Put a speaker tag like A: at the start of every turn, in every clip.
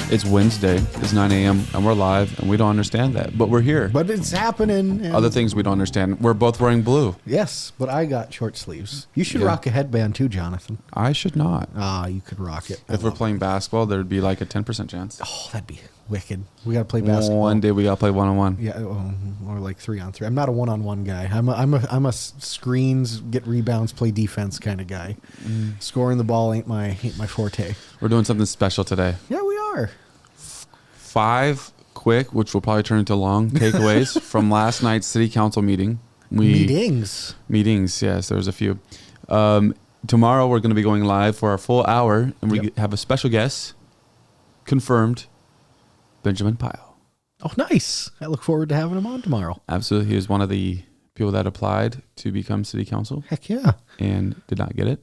A: It's Wednesday. It's 9 a.m. and we're live, and we don't understand that, but we're here.
B: But it's happening. And
A: other things we don't understand. We're both wearing blue.
B: yes, but I got short sleeves. You should rock a headband too, Jonathan.
A: I should not.
B: You could rock it.
A: If we're playing basketball, there'd be like a 10% chance.
B: Oh, that'd be wicked. We got to play basketball.
A: One day we got to play one-on-one.
B: Yeah, or like 3-on-3. I'm not a one-on-one guy. I'm a screens, get rebounds, play defense kind of guy. Scoring the ball ain't my forte.
A: We're doing something special today.
B: Yeah, we are.
A: 5 quick, which will probably turn into long, takeaways from last night's city council meeting.
B: Meetings,
A: yes, there was a few. Tomorrow we're going to be going live for our full hour, and we have a special guest, confirmed, Benjamin Pyle.
B: Oh, nice. I look forward to having him on tomorrow.
A: Absolutely. He was one of the people that applied to become city council.
B: Heck yeah.
A: And did not get it.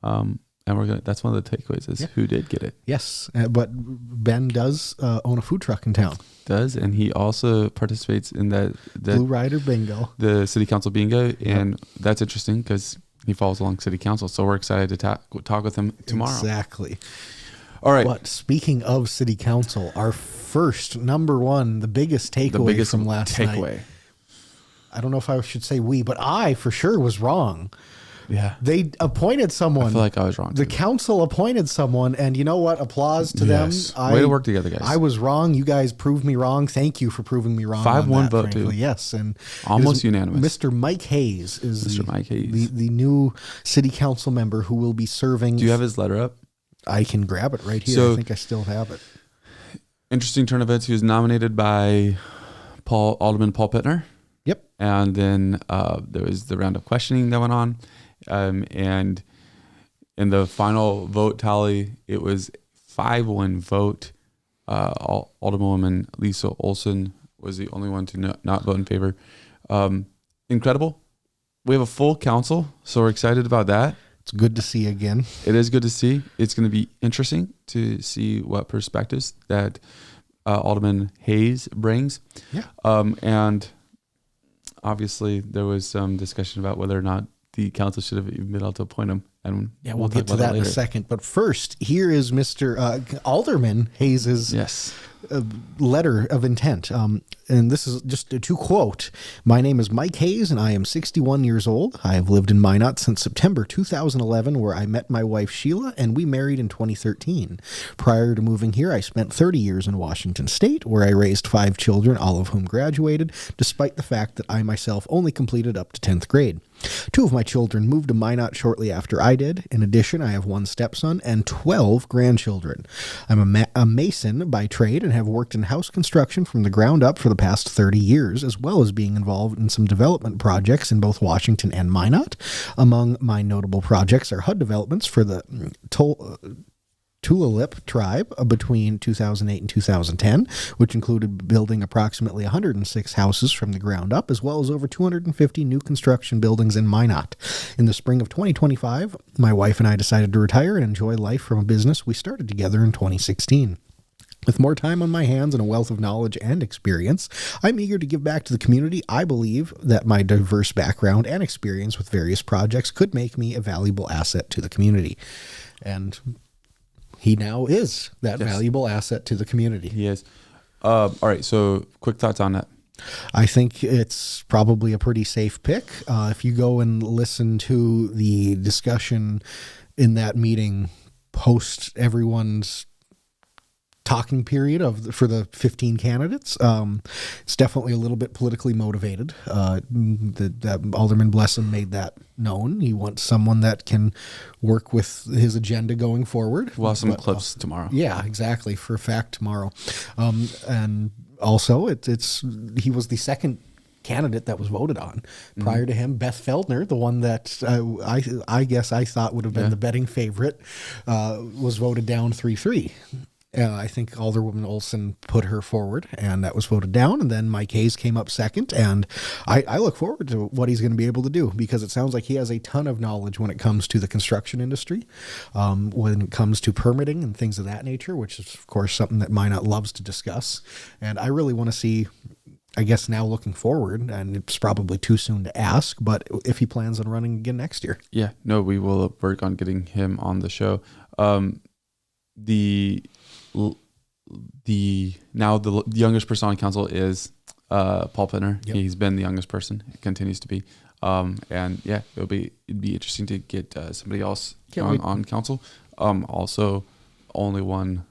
A: And that's one of the takeaways is who did get it.
B: Yes, but Ben does own a food truck in town.
A: Does, and he also participates in the
B: Blue Rider Bingo.
A: The city council bingo, and that's interesting because he follows along city council. So we're excited to talk with him tomorrow.
B: Exactly.
A: All right.
B: But speaking of city council, our first number one, the biggest takeaway from last night. I don't know if I should say we, but I for sure was wrong.
A: Yeah.
B: They appointed someone.
A: I feel like I was wrong.
B: The council appointed someone, and you know what? Applause to them.
A: Way to work together, guys.
B: I was wrong. You guys proved me wrong. Thank you for proving me wrong.
A: 5-1 vote, too.
B: Yes. And
A: almost unanimous.
B: Mr. Mike Hayes is
A: the
B: new city council member who will be serving.
A: Do you have his letter up?
B: I can grab it right here.
A: So,
B: I think I still have it.
A: Interesting turn of events. He was nominated by Alderman Paul Pittner.
B: Yep.
A: And then there was the round of questioning that went on. And in the final vote tally, it was 5-1 vote. Alderwoman Lisa Olson was the only one to not vote in favor. Incredible. We have a full council, so we're excited about that.
B: It's good to see again.
A: It is good to see. It's going to be interesting to see what perspectives that Alderman Hayes brings.
B: Yeah.
A: And obviously there was some discussion about whether or not the council should have even been able to appoint him. And
B: we'll get to that in a second. But first, here is Mr. Alderman Hayes's letter of intent. And this is just to quote, "My name is Mike Hayes and I am 61 years old. I have lived in Minot since September 2011, where I met my wife Sheila and we married in 2013. Prior to moving here, I spent 30 years in Washington State, where I raised 5 children, all of whom graduated, despite the fact that I myself only completed up to 10th grade. 2 of my children moved to Minot shortly after I did. In addition, I have 1 stepson and 12 grandchildren. I'm a mason by trade and have worked in house construction from the ground up for the past 30 years, as well as being involved in some development projects in both Washington and Minot. Among my notable projects are HUD developments for the Tulalip tribe between 2008 and 2010, which included building approximately 106 houses from the ground up, as well as over 250 new construction buildings in Minot. In the spring of 2025, my wife and I decided to retire and enjoy life from a business we started together in 2016. With more time on my hands and a wealth of knowledge and experience, I'm eager to give back to the community. I believe that my diverse background and experience with various projects could make me a valuable asset to the community." And he now is that valuable asset to the community.
A: He is. All right, so quick thoughts on that.
B: I think it's probably a pretty safe pick. If you go and listen to the discussion in that meeting post everyone's talking period for the 15 candidates. It's definitely a little bit politically motivated. Alderman Blessum made that known. He wants someone that can work with his agenda going forward.
A: We'll have some clips tomorrow.
B: Yeah, exactly. For a fact tomorrow. And also he was the second candidate that was voted on. Prior to him, Beth Feldner, the one that I guess I thought would have been the betting favorite, was voted down 3-3. I think Alderwoman Olson put her forward, and that was voted down. And then Mike Hayes came up second, and I look forward to what he's going to be able to do, because it sounds like he has a ton of knowledge when it comes to the construction industry, when it comes to permitting and things of that nature, which is, of course, something that Minot loves to discuss. And I really want to see, I guess now looking forward, and it's probably too soon to ask, but if he plans on running again next year.
A: Yeah, no, we will work on getting him on the show. The youngest person on council is Paul Pinner. Yep. He's been the youngest person. He continues to be. And yeah, it'd be interesting to get somebody else on council. Also, only one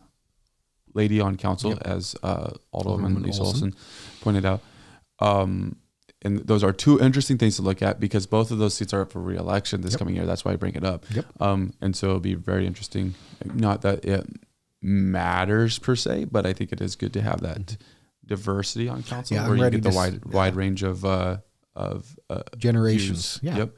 A: lady on council, as Alderwoman Lisa Olson pointed out. And those are two interesting things to look at, because both of those seats are up for re-election this coming year. That's why I bring it up. Yep. And so it'll be very interesting. Not that it matters per se, but I think it is good to have that diversity on council, where you get the wide range of
B: generations.
A: Views. Yeah. Yep.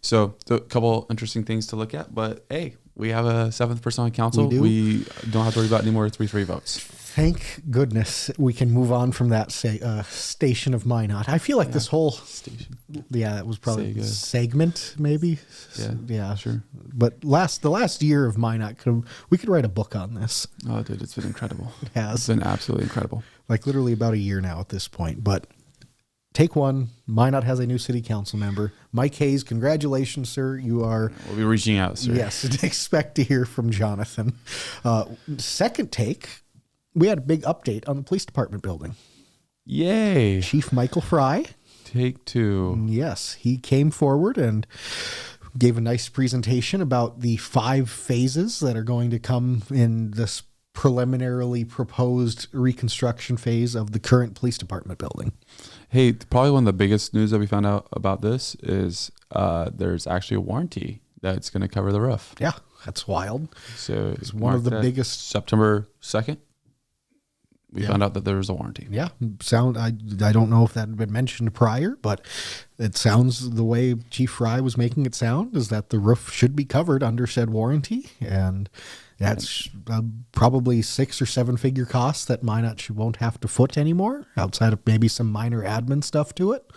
A: So a couple interesting things to look at, but hey, we have a seventh person on council. We don't have to worry about any more 3-3 votes.
B: Thank goodness we can move on from that station of Minot. I feel like this whole station, that was probably segment, maybe. Yeah, sure. But the last year of Minot, we could write a book on this.
A: Oh, dude, it's been incredible.
B: It has.
A: It's been absolutely incredible.
B: Like literally about a year now at this point. But take one. Minot has a new city council member. Mike Hayes, congratulations, sir. We'll
A: be reaching out, sir.
B: Yes, expect to hear from Jonathan. Second take. We had a big update on the police department building.
A: Yay.
B: Chief Michael Fry.
A: Take two.
B: Yes, he came forward and gave a nice presentation about the 5 phases that are going to come in this preliminarily proposed reconstruction phase of the current police department building.
A: Hey, probably one of the biggest news that we found out about this is there's actually a warranty that's going to cover the roof.
B: Yeah, that's wild.
A: So
B: it's one of the biggest.
A: September 2nd. We found out that there was a warranty.
B: Yeah. I don't know if that had been mentioned prior, but it sounds the way Chief Fry was making it sound is that the roof should be covered under said warranty. And that's probably 6 or 7 figure costs that Minot won't have to foot anymore, outside of maybe some minor admin stuff to it.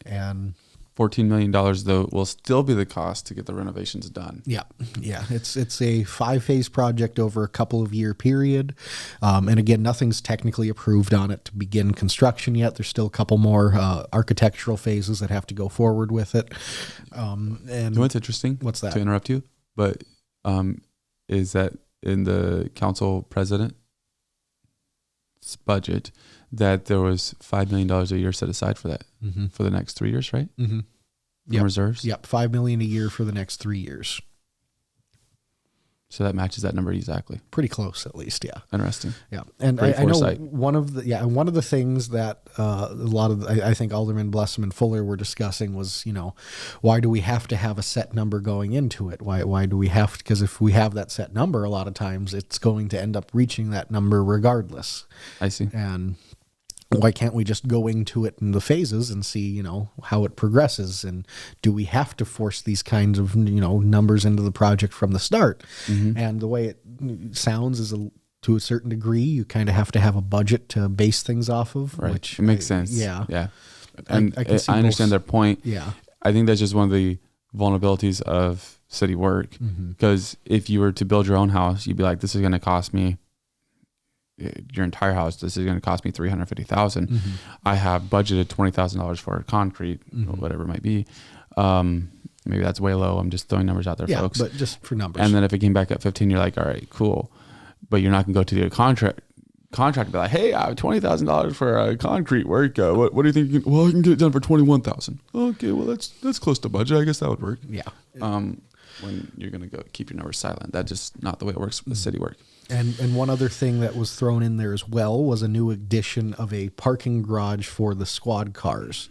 B: And
A: $14 million, though, will still be the cost to get the renovations done.
B: Yeah. It's a 5-phase project over a couple of year period. And again, nothing's technically approved on it to begin construction yet. There's still a couple more architectural phases that have to go forward with it. And
A: you know what's interesting?
B: What's that?
A: To interrupt you, but is that in the council president's budget, that there was $5 million a year set aside for that for the next 3 years, right? Mm-hmm. Reserves?
B: Yep, $5 million a year for the next 3 years.
A: So that matches that number exactly.
B: Pretty close, at least. Yeah.
A: Interesting.
B: Yeah, and I know one of the things that I think Alderman Blessum and Fuller were discussing was, why do we have to have a set number going into it? Why do we have? Because if we have that set number, a lot of times it's going to end up reaching that number regardless.
A: I see.
B: And why can't we just go into it in the phases and see, how it progresses? And do we have to force these kinds of, numbers into the project from the start? Mm-hmm. And the way it sounds is to a certain degree, you kind of have to have a budget to base things off of.
A: Right.
B: Which
A: it makes sense.
B: Yeah.
A: Yeah. And I understand their point.
B: Yeah.
A: I think that's just one of the vulnerabilities of city work. Because if you were to build your own house, you'd be like, this is going to cost me your entire house. This is going to cost me $350,000. I have budgeted $20,000 for concrete, or whatever it might be. Maybe that's way low. I'm just throwing numbers out there, folks.
B: But just for numbers.
A: And then if it came back at 15, you're like, all right, cool. But you're not going to go to the contractor be like, hey, I have $20,000 for concrete work. What do you think? I can get it done for $21,000. Okay, well that's close to budget. I guess that would work.
B: Yeah.
A: when you're going to go keep your numbers silent. That's just not the way it works with the city work.
B: And one other thing that was thrown in there as well was a new addition of a parking garage for the squad cars,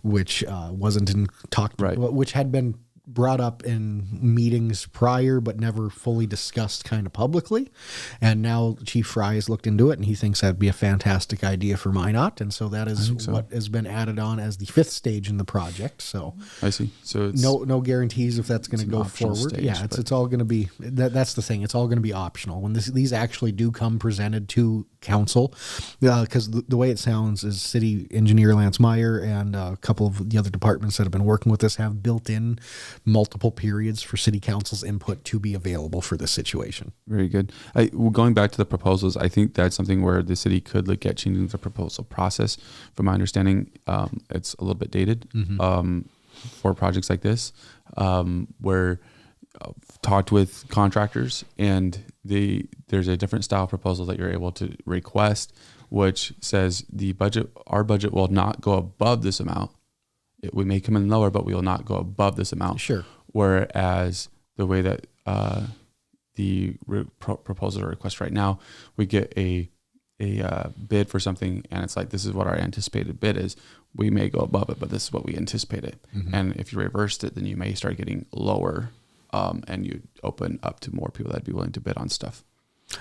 B: which wasn't talked about, which had been brought up in meetings prior, but never fully discussed kind of publicly. And now Chief Fry has looked into it, and he thinks that'd be a fantastic idea for Minot. And so that is what has been added on as the 5th stage in the project. So
A: I see. So it's
B: no guarantees if that's going to go forward.
A: Stage,
B: yeah, it's all going to be that's the thing. It's all going to be optional when these actually do come presented to council, because the way it sounds is City Engineer Lance Meyer and a couple of the other departments that have been working with this have built in multiple periods for City Council's input to be available for this situation.
A: Very good. Going back to the proposals, I think that's something where the city could look at changing the proposal process. From my understanding, it's a little bit dated for projects like this, where I've talked with contractors, and there's a different style proposal that you're able to request, which says our budget will not go above this amount. We may come in lower, but we will not go above this amount.
B: Sure.
A: Whereas the way that the proposal or request right now, we get a bid for something, and it's like, this is what our anticipated bid is. We may go above it, but this is what we anticipated. And if you reversed it, then you may start getting lower, and you open up to more people that'd be willing to bid on stuff.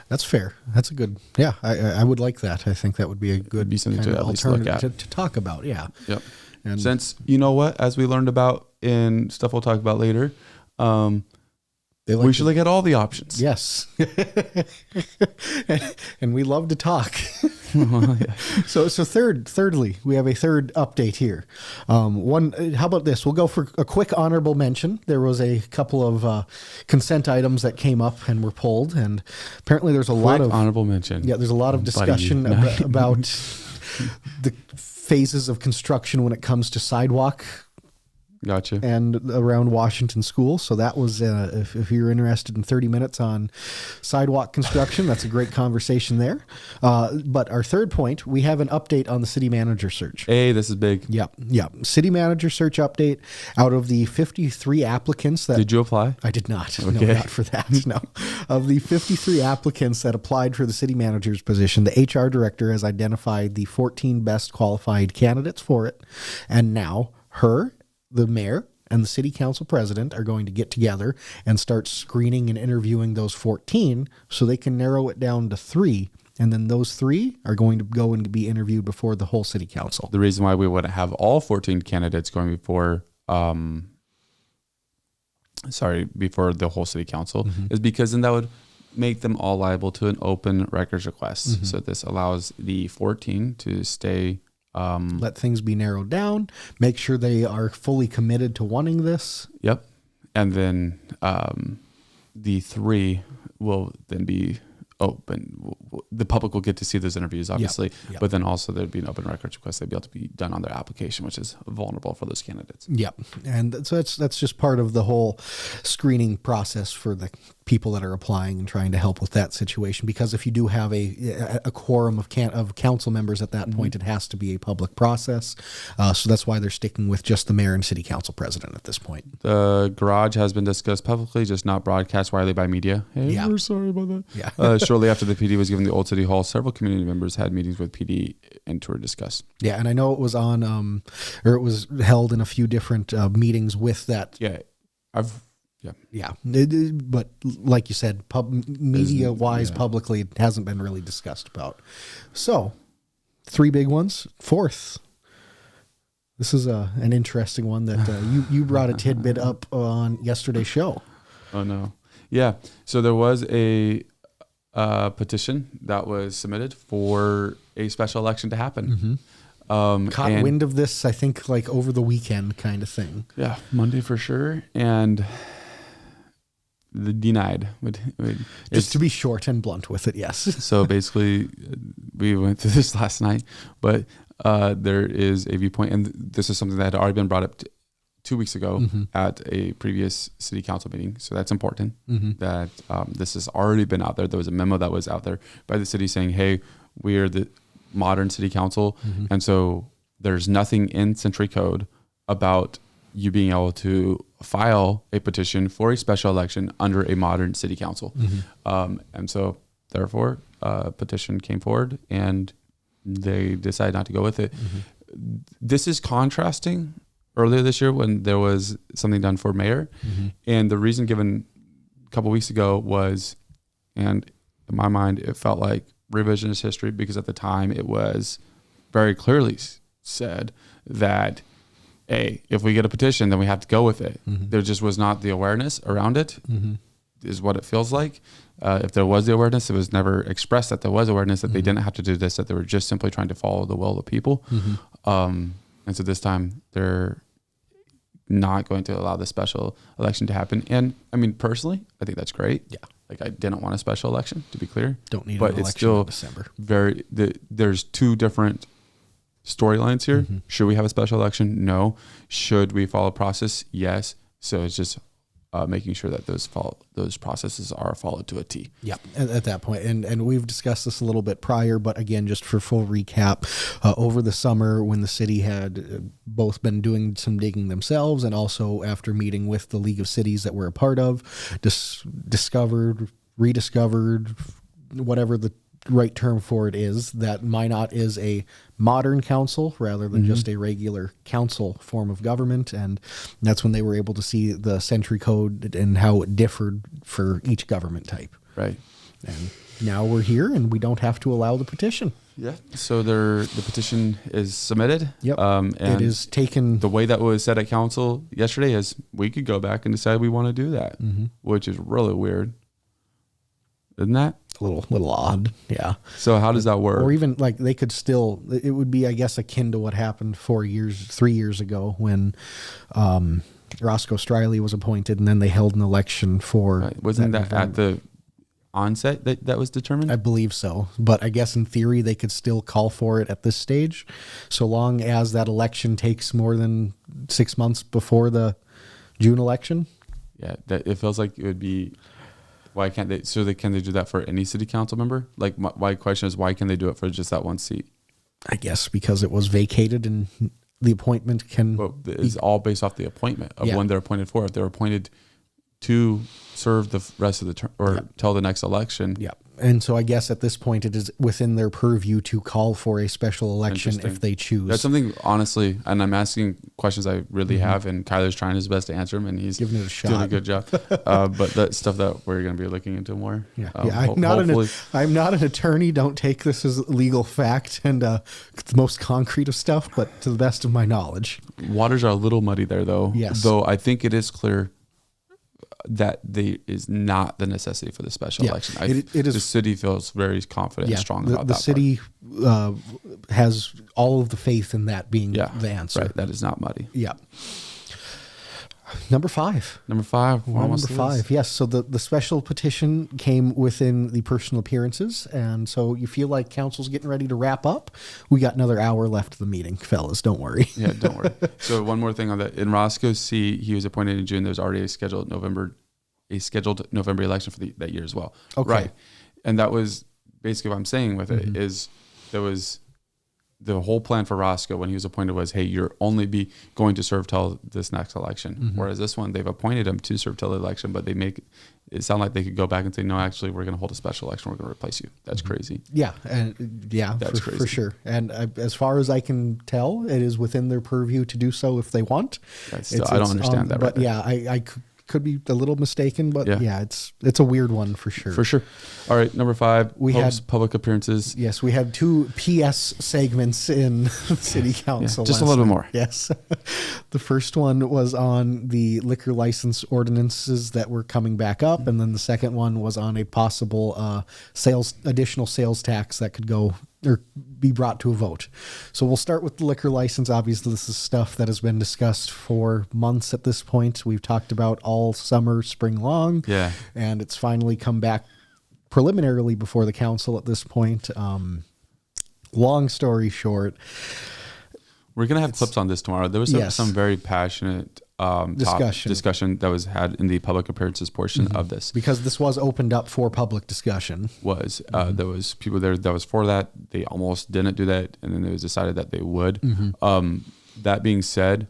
B: That's fair. That's a good. Yeah, I would like that. I think that would be a good
A: something to at least look at.
B: To talk about. Yeah.
A: Yep. And since, you know what, as we learned about in stuff we'll talk about later, we should look at all the options.
B: Yes. and we love to talk. So thirdly, we have a third update here. How about this? We'll go for a quick honorable mention. There was a couple of consent items that came up and were pulled, and apparently there's a lot of
A: honorable mention.
B: Yeah, there's a lot of discussion about the phases of construction when it comes to sidewalk.
A: Gotcha.
B: And around Washington School. So that was, if you're interested in 30 minutes on sidewalk construction, that's a great conversation there. But our third point, we have an update on the city manager search.
A: Hey, this is big.
B: Yep. City manager search update. Out of the 53 applicants that...
A: Did you apply?
B: I did not.
A: Okay.
B: No, not for that. No. Of the 53 applicants that applied for the city manager's position, the HR director has identified the 14 best qualified candidates for it. And now the mayor and the city council president are going to get together and start screening and interviewing those 14 so they can narrow it down to 3. And then those 3 are going to go and be interviewed before the whole city council.
A: The reason why we wouldn't have all 14 candidates going before the whole city council is because then that would make them all liable to an open records request. So this allows the 14 to stay...
B: let things be narrowed down, make sure they are fully committed to wanting this.
A: Yep. And then the 3 will then be open. The public will get to see those interviews, obviously, but then also there'd be an open records request. They'd be able to be done on their application, which is vulnerable for those candidates.
B: Yep. And so that's just part of the whole screening process for the people that are applying and trying to help with that situation. Because if you do have a quorum of council members at that point, it has to be a public process. So that's why they're sticking with just the mayor and city council president at this point.
A: The garage has been discussed publicly, just not broadcast widely by media. Hey, we're sorry about that.
B: Yeah.
A: Shortly after the PD was given the old city hall, several community members had meetings with PD and to discuss.
B: Yeah, and I know it was on, or it was held in a few different meetings with that.
A: Yeah,
B: Yeah, but like you said, media-wise, publicly, it hasn't been really discussed about. So, 3 big ones. Fourth, this is an interesting one that you brought a tidbit up on yesterday's show.
A: Oh, no. Yeah, so there was a petition that was submitted for a special election to happen.
B: Caught wind of this, I think, like over the weekend kind of thing.
A: Yeah, Monday for sure. And... denied.
B: Just to be short and blunt with it, yes.
A: So basically, we went through this last night, but there is a viewpoint, and this is something that had already been brought up 2 weeks ago at a previous city council meeting. So that's important that this has already been out there. There was a memo that was out there by the city saying, hey, we are the modern city council. And so there's nothing in Century Code about you being able to file a petition for a special election under a modern city council. And so therefore a petition came forward and they decided not to go with it. This is contrasting earlier this year when there was something done for mayor. And the reason given a couple weeks ago was, and in my mind, it felt like revisionist history, because at the time it was very clearly said that, hey, if we get a petition, then we have to go with it. There just was not the awareness around it, is what it feels like. If there was the awareness, it was never expressed that there was awareness, that they didn't have to do this, that they were just simply trying to follow the will of the people. And so this time they're not going to allow the special election to happen. And I mean, personally, I think that's great. Yeah. Like, I didn't want a special election, to be clear.
B: Don't need an election,
A: it's still
B: in December.
A: There's two different storylines here. Should we have a special election? No. Should we follow process? Yes. So it's just making sure that those processes are followed to a T.
B: Yeah, at that point. And we've discussed this a little bit prior, but again, just for full recap, over the summer when the city had both been doing some digging themselves and also after meeting with the League of Cities that we're a part of, rediscovered, whatever the right term for it is, that Minot is a modern council rather than just a regular council form of government. And that's when they were able to see the century code and how it differed for each government type.
A: Right.
B: And now we're here and we don't have to allow the petition.
A: Yeah. So the petition is submitted.
B: Yep.
A: And
B: it is taken.
A: The way that was said at council yesterday is we could go back and decide we want to do that, which is really weird. Isn't that?
B: A little odd. Yeah.
A: So how does that work?
B: Or even like they could still, it would be, I guess, akin to what happened 3 years ago when Roscoe Striley was appointed and then they held an election for.
A: Right. Wasn't that at the onset that was determined?
B: I believe so. But I guess in theory they could still call for it at this stage, so long as that election takes more than 6 months before the June election.
A: Yeah. It feels like it would be. Why can't they? Can they do that for any city council member? Like my question is, why can they do it for just that one seat?
B: I guess because it was vacated and the appointment can.
A: Well, it's all based off the appointment of when they're appointed for. If they're appointed to serve the rest of the term or till the next election.
B: Yeah. And so I guess at this point it is within their purview to call for a special election if they choose.
A: That's something, honestly, and I'm asking questions I really have, and Kyler's trying his best to answer them, and he's
B: giving it a shot.
A: Doing a good job. But that's stuff that we're going to be looking into more.
B: Yeah, I'm not an attorney. Don't take this as legal fact and the most concrete of stuff, but to the best of my knowledge.
A: Waters are a little muddy there, though.
B: Yes.
A: Though I think it is clear that there is not the necessity for the special election. It is. The city feels very confident and strong about that.
B: The city has all of the faith in that being the answer.
A: Right. That is not muddy.
B: Yeah. Number five.
A: Number five.
B: Yes. So the special petition came within the personal appearances. And so you feel like council's getting ready to wrap up. We got another hour left of the meeting, fellas. Don't worry.
A: Yeah, don't worry. So one more thing on that. In Roscoe C, he was appointed in June. There's already a scheduled November election for that year as well.
B: Okay.
A: Right. And that was basically what I'm saying with it is there was the whole plan for Roscoe when he was appointed was, hey, you're only going to serve till this next election. Whereas this one, they've appointed him to serve till the election, but they make it sound like they could go back and say, no, actually, we're going to hold a special election. We're going to replace you. That's crazy.
B: Yeah. That's crazy. For sure. And as far as I can tell, it is within their purview to do so if they want.
A: I don't understand that.
B: But I could be a little mistaken, but it's a weird one for sure.
A: For sure. All right, number 5,
B: we had
A: public appearances.
B: Yes, we had 2 PS segments in City Council.
A: Just a little bit more.
B: Yes. The first one was on the liquor license ordinances that were coming back up, and then the second one was on a possible additional sales tax that could go or be brought to a vote. So we'll start with the liquor license. Obviously, this is stuff that has been discussed for months at this point. We've talked about all summer, spring long.
A: Yeah.
B: And it's finally come back preliminarily before the council at this point. Long story short.
A: We're going to have clips on this tomorrow. There was some very passionate discussion that was had in the public appearances portion of this.
B: Because this was opened up for public discussion.
A: There was people there that was for that. They almost didn't do that, and then it was decided that they would. That being said,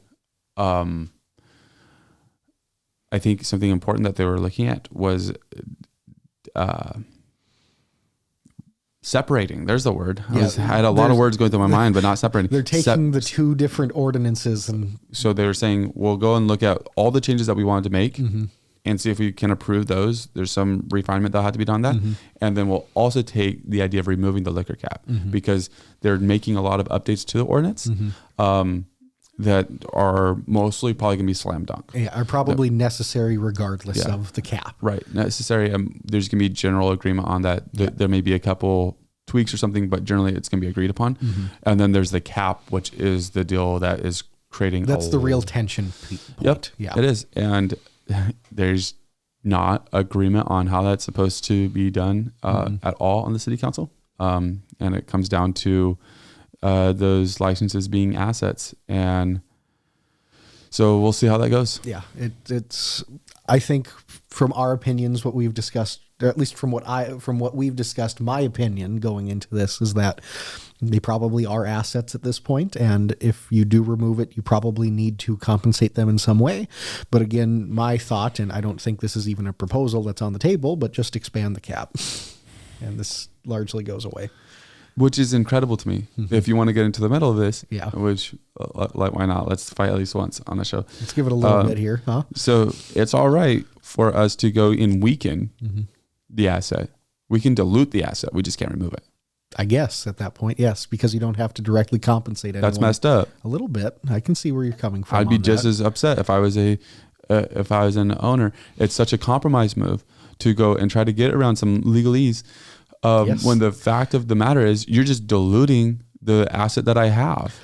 A: I think something important that they were looking at was separating. There's the word. I had a lot of words going through my mind, but not separating.
B: They're taking the two different ordinances. And
A: so they were saying, we'll go and look at all the changes that we wanted to make and see if we can approve those. There's some refinement that'll have to be done on that. And then we'll also take the idea of removing the liquor cap because they're making a lot of updates to the ordinance that are mostly probably going to be slam dunk.
B: Yeah, are probably necessary regardless of the cap.
A: Right. Necessary. There's going to be general agreement on that. There may be a couple tweaks or something, but generally it's going to be agreed upon. And then there's the cap, which is the deal that is creating.
B: That's the real tension point.
A: Yep. Yeah, it is. And there's not agreement on how that's supposed to be done at all on the city council. And it comes down to those licenses being assets, and so we'll see how that goes.
B: Yeah, it's. I think from our opinions, what we've discussed, or at least from what we've discussed, my opinion going into this is that they probably are assets at this point, and if you do remove it, you probably need to compensate them in some way. But again, my thought, and I don't think this is even a proposal that's on the table, but just expand the cap, and this largely goes away.
A: Which is incredible to me. If you want to get into the middle of this, which why not? Let's fight at least once on the show.
B: Let's give it a little bit here, huh?
A: So it's all right for us to go and weaken the asset. We can dilute the asset. We just can't remove it.
B: I guess at that point, yes, because you don't have to directly compensate anyone.
A: That's messed up.
B: A little bit. I can see where you're coming from.
A: I'd be just as upset if I was an owner. It's such a compromise move to go and try to get around some legalese. When the fact of the matter is you're just diluting the asset that I have.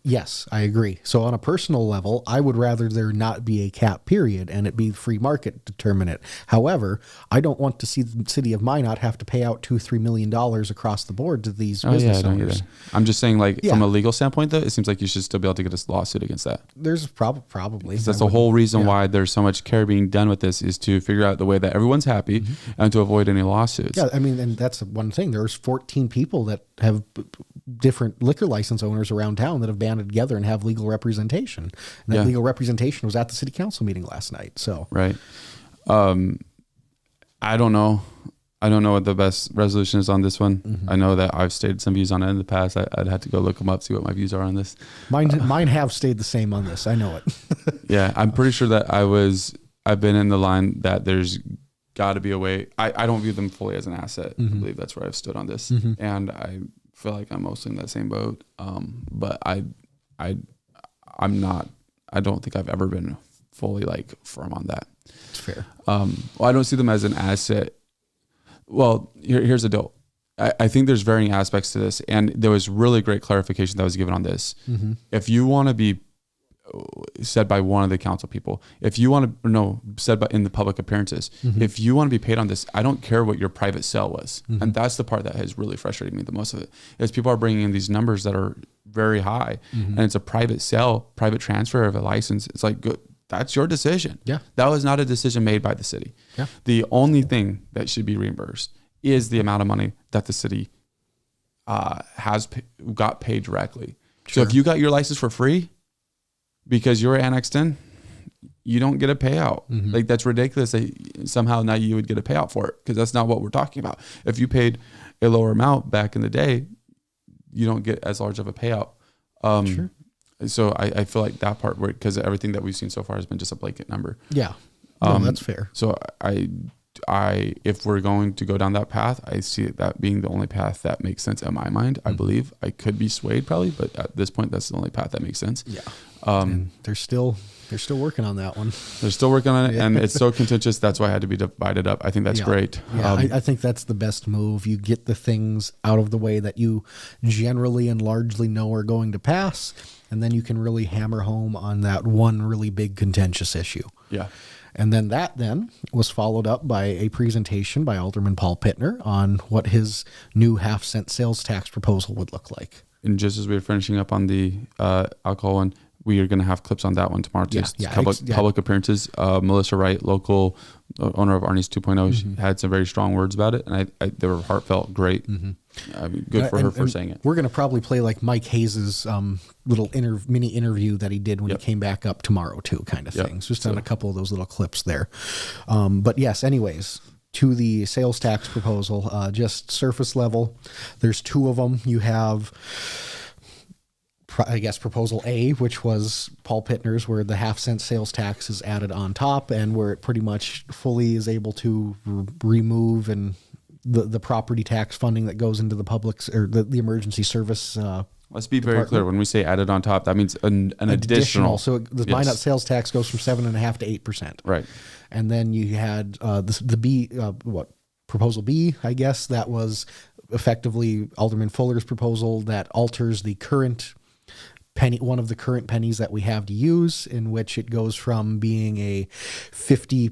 B: Yes, I agree. So on a personal level, I would rather there not be a cap period and it be free market determine it. However, I don't want to see the city of Minot have to pay out $2-3 million across the board to these business owners.
A: I'm just saying, from a legal standpoint, though, it seems like you should still be able to get a lawsuit against that.
B: There's probably.
A: That's the whole reason why there's so much care being done with this, is to figure out the way that everyone's happy and to avoid any lawsuits.
B: Yeah, I mean, and that's one thing. There's 14 people that have different liquor license owners around town that have banded together and have legal representation. And that legal representation was at the city council meeting last night. So
A: right. I don't know what the best resolution is on this one. I know that I've stated some views on it in the past. I'd have to go look them up, see what my views are on this.
B: Mine have stayed the same on this. I know it.
A: Yeah, I'm pretty sure that I've been in the line that there's got to be a way. I don't view them fully as an asset. I believe that's where I've stood on this, and I feel like I'm mostly in that same boat. But I'm not. I don't think I've ever been fully firm on that.
B: It's fair.
A: Well, I don't see them as an asset. Well, here's the deal. I think there's varying aspects to this, and there was really great clarification that was given on this. If you want to be said by one of the council people, if you want to said by in the public appearances, if you want to be paid on this, I don't care what your private sale was. And that's the part that has really frustrated me the most of it, is people are bringing in these numbers that are very high, and it's a private sale, private transfer of a license. It's like, good, that's your decision.
B: Yeah,
A: that was not a decision made by the city.
B: Yeah,
A: the only thing that should be reimbursed is the amount of money that the city got paid directly. Sure. So if you got your license for free because you're annexed in, you don't get a payout. That's ridiculous that somehow now you would get a payout for it, because that's not what we're talking about. If you paid a lower amount back in the day, you don't get as large of a payout.
B: Sure.
A: So I feel like that part, because everything that we've seen so far has been just a blanket number.
B: Yeah, no, that's fair.
A: So if we're going to go down that path, I see that being the only path that makes sense in my mind. I believe I could be swayed probably, but at this point, that's the only path that makes sense.
B: Yeah. And they're still working on that one.
A: They're still working on it, and it's so contentious. That's why I had to be divided up. I think that's great.
B: Yeah, I think that's the best move. You get the things out of the way that you generally and largely know are going to pass, and then you can really hammer home on that one really big contentious issue.
A: Yeah.
B: And then that was followed up by a presentation by Alderman Paul Pittner on what his new half-cent sales tax proposal would look like.
A: And just as we were finishing up on the alcohol one, we are going to have clips on that one tomorrow too. Public appearances. Melissa Wright, local owner of Arnie's 2.0, she had some very strong words about it, and they were heartfelt, great. I mean, good for her for saying it.
B: We're going to probably play like Mike Hayes's little mini interview that he did when he came back up tomorrow too, kind of thing. So just on a couple of those little clips there. But yes, anyways, to the sales tax proposal, just surface level, there's two of them. You have, I guess, proposal A, which was Paul Pittner's, where the half-cent sales tax is added on top, and where it pretty much fully is able to remove and the property tax funding that goes into the public's or the emergency service.
A: Let's be very clear. When we say added on top, that means an additional.
B: So the Minot sales tax goes from 7.5% to 8%.
A: Right.
B: And then you had the B, proposal B, I guess, that was effectively Alderman Fuller's proposal that alters the current penny, one of the current pennies that we have to use, in which it goes from being a 50%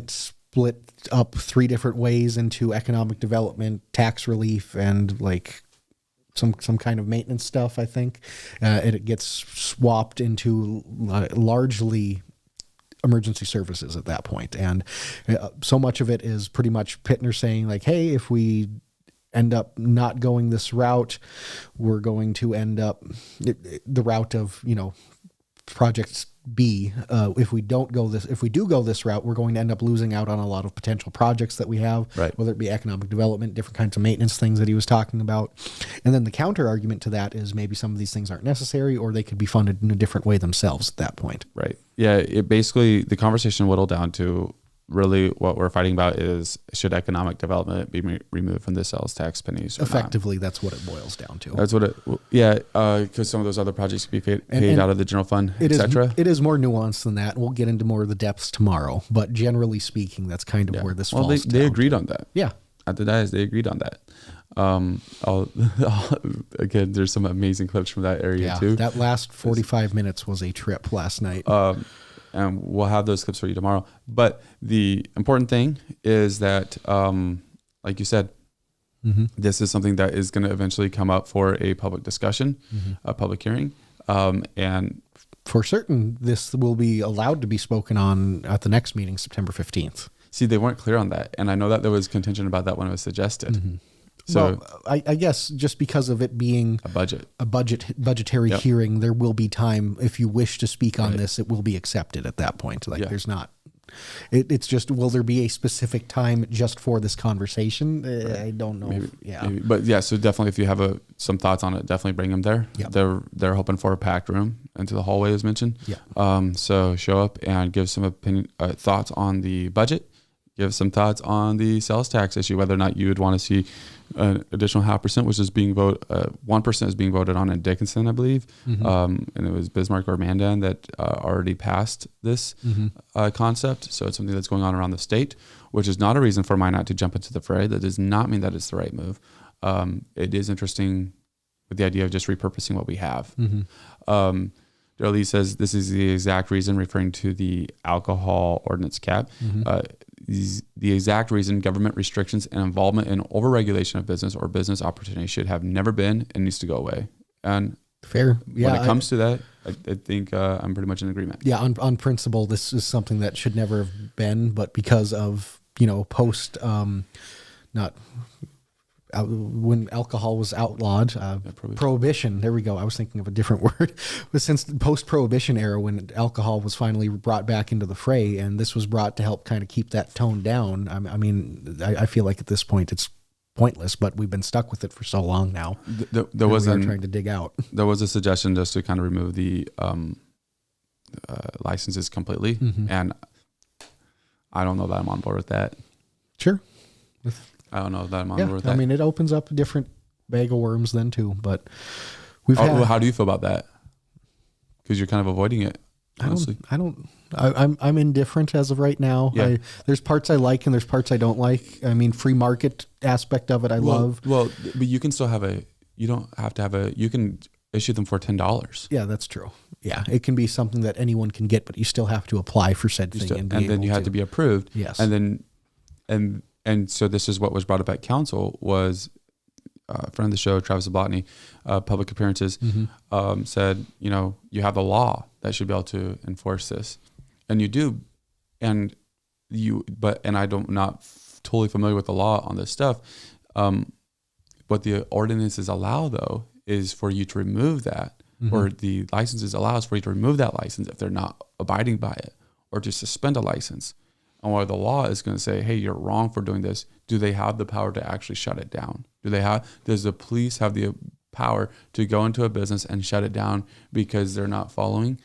B: split up three different ways into economic development, tax relief, and like some kind of maintenance stuff, I think. It gets swapped into largely emergency services at that point. And so much of it is pretty much Pittner saying like, hey, if we end up not going this route, we're going to end up the route of, projects B. If we do go this route, we're going to end up losing out on a lot of potential projects that we have,
A: right,
B: whether it be economic development, different kinds of maintenance things that he was talking about. And then the counter argument to that is maybe some of these things aren't necessary, or they could be funded in a different way themselves at that point.
A: Right. Yeah. It basically, the conversation whittled down to really what we're fighting about is, should economic development be removed from the sales tax pennies?
B: Effectively, that's what it boils down to.
A: That's what because some of those other projects can be paid out of the general fund, etc.
B: It is more nuanced than that. We'll get into more of the depths tomorrow, but generally speaking, that's kind of where this falls.
A: They agreed on that.
B: Yeah.
A: At the Dias, they agreed on that. Again, there's some amazing clips from that area too.
B: That last 45 minutes was a trip last night.
A: And we'll have those clips for you tomorrow. But the important thing is that, like you said, this is something that is going to eventually come up for a public discussion, a public hearing. And
B: for certain, this will be allowed to be spoken on at the next meeting, September 15th.
A: See, they weren't clear on that. And I know that there was contention about that when it was suggested. So
B: I guess just because of it being
A: a
B: budgetary hearing, there will be time, if you wish to speak on this, it will be accepted at that point. There's not, it's just, will there be a specific time just for this conversation? I don't know.
A: Maybe. But yeah, so definitely if you have some thoughts on it, definitely bring them there.
B: Yep.
A: They're hoping for a packed room into the hallway as mentioned.
B: Yeah.
A: So show up and give some thoughts on the budget. Give some thoughts on the sales tax issue, whether or not you would want to see an additional 0.5%, which is being 1% is being voted on in Dickinson, I believe. And it was Bismarck or Mandan that already passed this concept. So it's something that's going on around the state, which is not a reason for Minot to jump into the fray. That does not mean that it's the right move. It is interesting with the idea of just repurposing what we have. Darrell says this is the exact reason, referring to the alcohol ordinance cap, the exact reason government restrictions and involvement in overregulation of business or business opportunities should have never been and needs to go away. And
B: fair. Yeah,
A: when it comes to that, I think I'm pretty much in agreement.
B: Yeah, on principle, this is something that should never have been, but because of, post, when alcohol was outlawed, prohibition. There we go. I was thinking of a different word. But since the post-prohibition era, when alcohol was finally brought back into the fray, and this was brought to help kind of keep that tone down. I feel like at this point it's pointless, but we've been stuck with it for so long now.
A: There was
B: trying to dig out.
A: There was a suggestion just to kind of remove the licenses completely, and I don't know that I'm on board with that.
B: Sure.
A: I don't know that I'm on board with that.
B: I mean, it opens up a different bag of worms then too, but
A: how do you feel about that? Because you're kind of avoiding it, honestly.
B: I'm indifferent as of right now.
A: Yeah.
B: There's parts I like and there's parts I don't like. I mean, free market aspect of it I love.
A: Well, but you can still you don't have to have you can issue them for $10.
B: Yeah, that's true. Yeah, it can be something that anyone can get, but you still have to apply for said thing.
A: And then you have to be approved.
B: Yes.
A: And so this is what was brought up at council was a friend of the show, Travis Zablotny, public appearances, said, you have the law that should be able to enforce this. And you do. And I'm not totally familiar with the law on this stuff. But what the ordinances allow, though, is for you to remove that, or the licenses allows for you to remove that license if they're not abiding by it, or to suspend a license. And where the law is going to say, hey, you're wrong for doing this, do they have the power to actually shut it down? Does the police have the power to go into a business and shut it down because they're not following?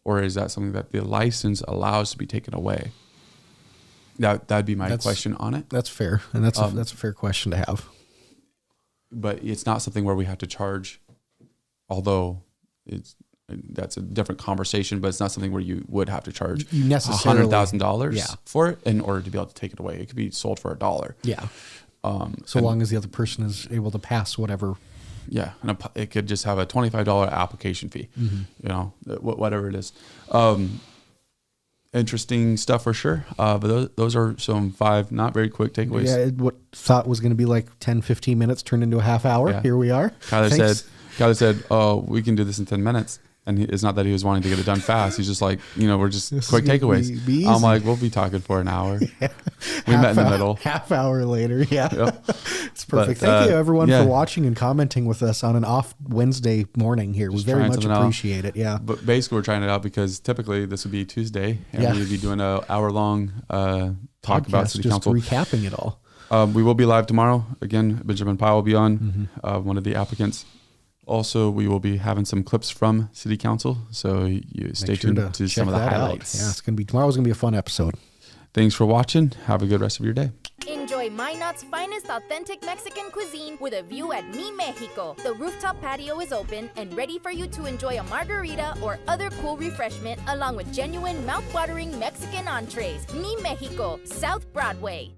A: Or is that something that the license allows to be taken away? That'd be my question on it.
B: That's fair. And that's a fair question to have.
A: But it's not something where we have to charge, although that's a different conversation, but it's not something where you would have to charge $100,000 for it in order to be able to take it away. It could be sold for $1.
B: Yeah. So long as the other person is able to pass whatever. Yeah.
A: And it could just have a $25 application fee, whatever it is. Interesting stuff for sure. But those are some 5 not very quick takeaways.
B: Yeah. What thought was going to be like 10, 15 minutes turned into a half hour. Yeah. Here we are.
A: Kyler said, oh, we can do this in 10 minutes. And it's not that he was wanting to get it done fast. He's just like, we're just quick takeaways. I'm like, we'll be talking for an hour. Yeah. We met in the middle.
B: Half hour later. Yeah. Yep. It's perfect. Thank you everyone for watching and commenting with us on an off Wednesday morning here. We very much appreciate it. Yeah.
A: But basically we're trying it out because typically this would be Tuesday and we'd be doing an hour-long talk about City Council.
B: Just recapping it all.
A: We will be live tomorrow. Again, Benjamin Powell will be on, one of the applicants. Also, we will be having some clips from City Council, so you stay tuned to some of the highlights.
B: Yeah, tomorrow's going to be a fun episode.
A: Thanks for watching. Have a good rest of your day.
C: Enjoy Minot's finest authentic Mexican cuisine with a view at Mi Mexico. The rooftop patio is open and ready for you to enjoy a margarita or other cool refreshment along with genuine mouth-watering Mexican entrees. Mi Mexico, South Broadway.